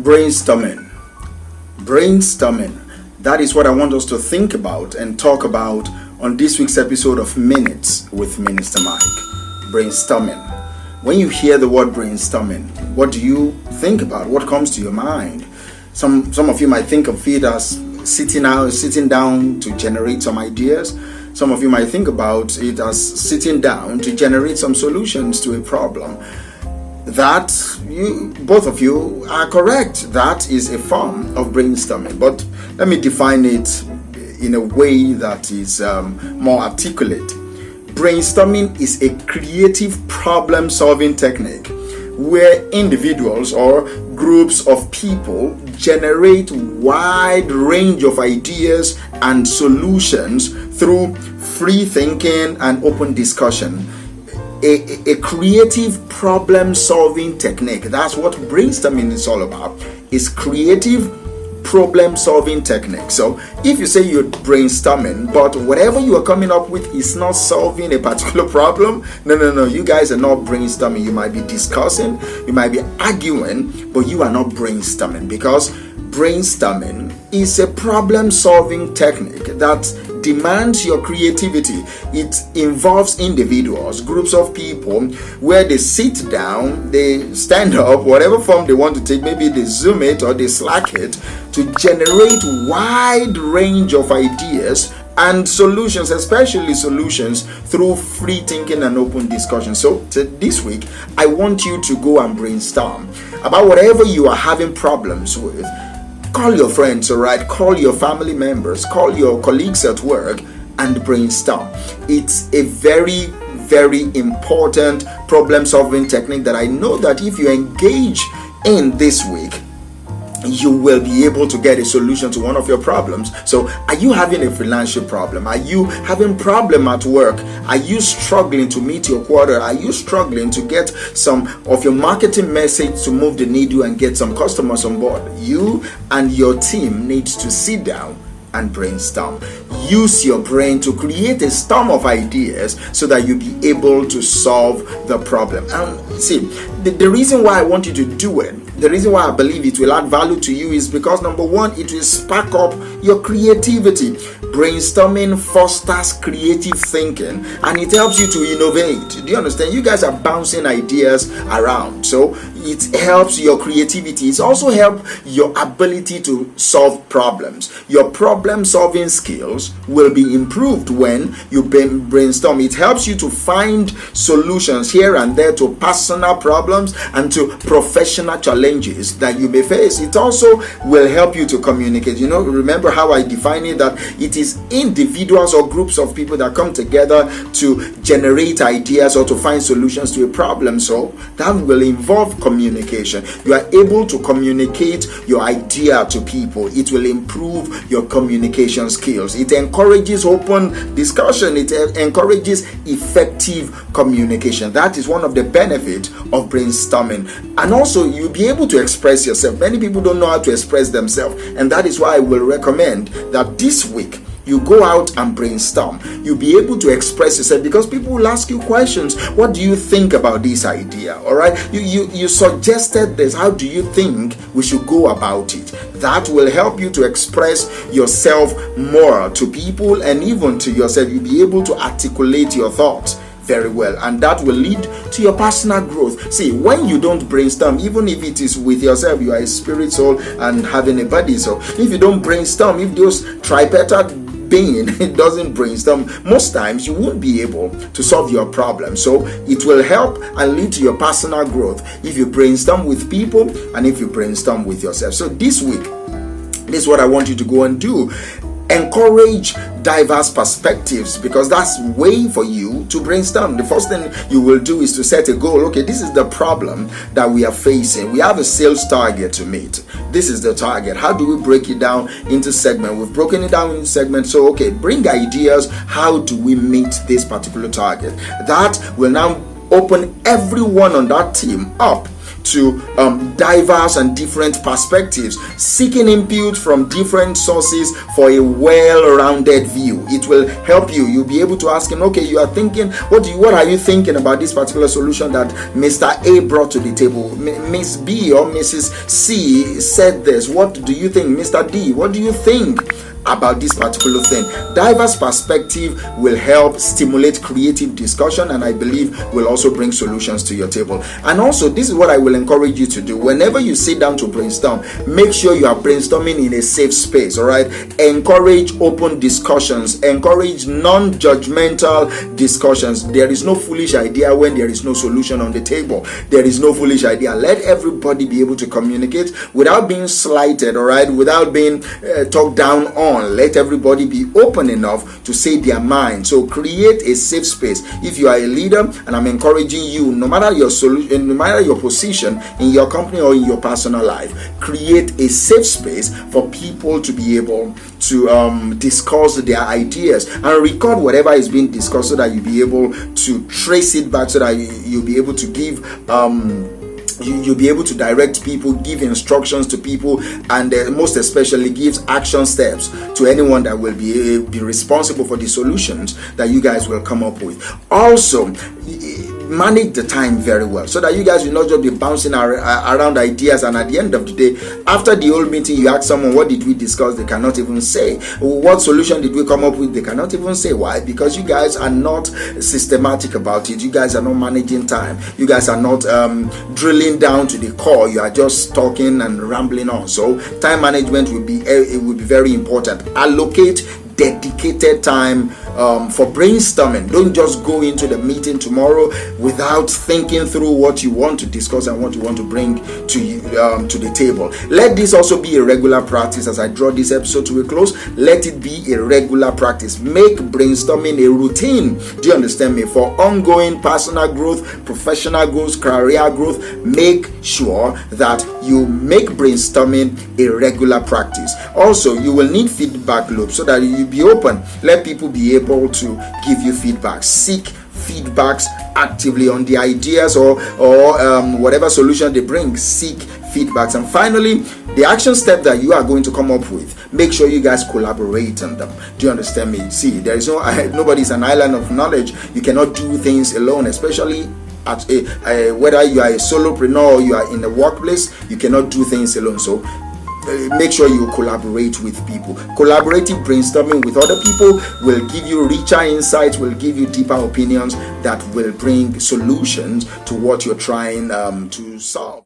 Brainstorming. Brainstorming. That is what I want us to think about and talk about on this week's episode of Minutes with MinistaMike. Brainstorming. When you hear the word brainstorming, what do you think about? What comes to your mind? Some of you might think of it as sitting down to generate some ideas. Some of you might think about it as sitting down to generate some solutions to a problem. Both of you are correct. That is a form of brainstorming. But let me define it in a way that is more articulate. Brainstorming is a creative problem-solving technique where individuals or groups of people generate wide range of ideas and solutions through free thinking and open discussion. A creative problem-solving technique. That's what brainstorming is all about. It's creative problem-solving technique. So if you say you're brainstorming, but whatever you are coming up with is not solving a particular problem, no, you guys are not brainstorming. You might be discussing, you might be arguing, but you are not brainstorming, because brainstorming is a problem-solving technique that demands your creativity. It involves individuals, groups of people, where they sit down, they stand up, whatever form they want to take, maybe they Zoom it or they Slack it, to generate wide range of ideas and solutions, especially solutions through free thinking and open discussion. So this week, I want you to go and brainstorm about whatever you are having problems with. Call your friends, all right? Call your family members, call your colleagues at work and brainstorm. It's a very, very important problem-solving technique that I know that if you engage in this week, you will be able to get a solution to one of your problems. So are you having a financial problem? Are you having problem at work? Are you struggling to meet your quota? Are you struggling to get some of your marketing message to move the needle and get some customers on board? You and your team needs to sit down and brainstorm. Use your brain to create a storm of ideas so that you'll be able to solve the problem. And see, the reason why I want you to do it, the reason why I believe it will add value to you is because, number one, it will spark up your creativity. Brainstorming fosters creative thinking and it helps you to innovate. Do you understand? You guys are bouncing ideas around, so it helps your creativity. It also helps your ability to solve problems. Your problem solving skills will be improved when you brainstorm. It helps you to find solutions here and there to personal problems and to professional challenges that you may face. It also will help you to communicate. Remember how I define it, that it is individuals or groups of people that come together to generate ideas or to find solutions to a problem. So that will involve communication. You are able to communicate your idea to people. It will improve your communication skills. It encourages open discussion. It encourages effective communication. That is one of the benefits of brainstorming. And also, you'll be able to express yourself. Many people don't know how to express themselves, and that is why I will recommend that this week you go out and brainstorm. You'll be able to express yourself because people will ask you questions. What do you think about this idea? All right, you suggested this. How do you think we should go about it? That will help you to express yourself more to people and even to yourself. You'll be able to articulate your thoughts very well, and that will lead to your personal growth. See, when you don't brainstorm, even if it is with yourself, you are a spirit, soul, and having a body. So if you don't brainstorm, if those tripartite being doesn't brainstorm, most times you won't be able to solve your problem. So it will help and lead to your personal growth if you brainstorm with people and if you brainstorm with yourself. So this week, this is what I want you to go and do. Encourage diverse perspectives, because that's way for you to brainstorm. The first thing you will do is to set a goal. Okay, this is the problem that we are facing. We have a sales target to meet. This is the target. How do we break it down into segments? We've broken it down into segments. So, okay, bring ideas. How do we meet this particular target? That will now open everyone on that team up to diverse and different perspectives, seeking input from different sources for a well-rounded view. It will help you. You'll be able to ask him, okay, you are thinking, what are you thinking about this particular solution that Mr. A brought to the table? Miss B or Mrs. C said this. What do you think? Mr. D, what do you think about this particular thing? Diverse perspective will help stimulate creative discussion, and I believe will also bring solutions to your table. And also, this is what I will encourage you to do. Whenever you sit down to brainstorm, make sure you are brainstorming in a safe space. All right, encourage open discussions, encourage non-judgmental discussions. There is no foolish idea when there is no solution on the table. There is no foolish idea. Let everybody be able to communicate without being slighted, all right, without being talked down on. Let everybody be open enough to say their mind. So create a safe space. If you are a leader, and I'm encouraging you, no matter your solution, no matter your position in your company or in your personal life, create a safe space for people to be able to discuss their ideas and record whatever is being discussed, so that you'll be able to trace it back, so that you'll be able to give you'll be able to direct people, give instructions to people, and most especially gives action steps to anyone that will be responsible for the solutions that you guys will come up with. Also, manage the time very well, so that you guys will not just be bouncing around ideas, and at the end of the day, after the whole meeting, you ask someone, what did we discuss? They cannot even say. What solution did we come up with? They cannot even say. Why? Because you guys are not systematic about it. You guys are not managing time. You guys are not drilling down to the core. You are just talking and rambling on. So time management will be very important. Allocate dedicated time for brainstorming. Don't just go into the meeting tomorrow without thinking through what you want to discuss and what you want to bring to the table. Let this also be a regular practice. As I draw this episode to a close, let it be a regular practice. Make brainstorming a routine. Do you understand me? For ongoing personal growth, professional growth, career growth, make sure that you make brainstorming a regular practice. Also, you will need feedback loops, so that you be open. Let people be able to give you feedback. Seek feedbacks actively on the ideas or whatever solution they bring. Seek feedbacks. And finally, the action step that you are going to come up with, make sure you guys collaborate on them. Do you understand me? See, there is nobody's an island of knowledge. You cannot do things alone, especially at whether you are a solopreneur or you are in the workplace. You cannot do things alone. So make sure you collaborate with people. Collaborative brainstorming with other people will give you richer insights, will give you deeper opinions that will bring solutions to what you're trying to solve.